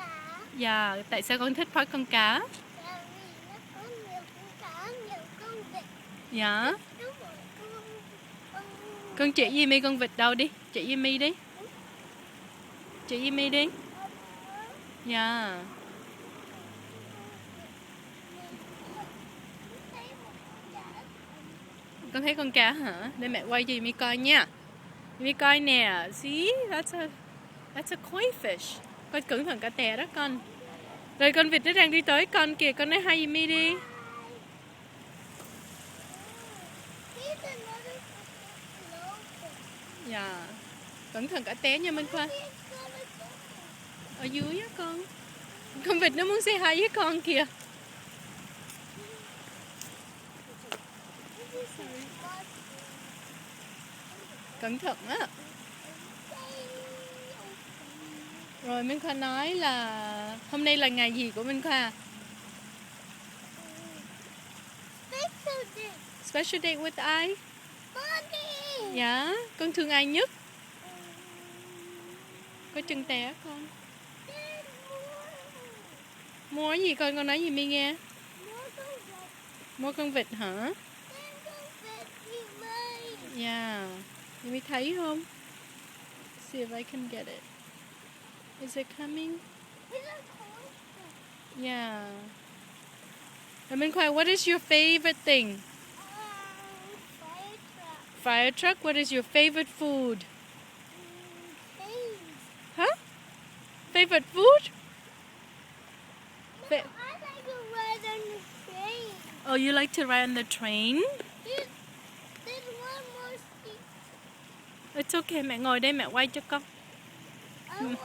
cá. Dạ, tại sao con thích park con cá? Tại vì nó có nhiều con cá, nhiều con vịt. Dạ. Đúng rồi, con Con chỉ Jimmy con vịt đâu đi. Chỉ Jimmy đi. Chỉ Jimmy đi. Dạ. Con thấy con cá hả? Để mẹ quay cho Jimmy coi nha. Jimmy coi nè. See? That's a koi fish. Con cẩn thận cả tè đó con. Rồi con vịt nó đang đi tới con kìa. Con nói hi Jimmy đi. Dạ. Cẩn thận cả té nha Minh Khoa. Ở dưới á con. Con vịt nó muốn say hi với con kìa. Cẩn thận á. Rồi Minh Khoa nói là hôm nay là ngày gì của Minh Khoa? Special day with ai? Dạ, con thương ai nhất? Có chân té con. Mua cái gì con nói gì mi nghe? Mua con vịt hả? Yeah. Mi thấy không? See if I can get it. Is it coming? Yeah. And Minh Khoa, what is your favorite thing? Fire truck. What is your favorite food? Huh? Favorite food? I like to ride on the train. Oh, you like to ride on the train? There's one more seat. It's okay, mẹ ngồi đây mẹ quay cho con. I want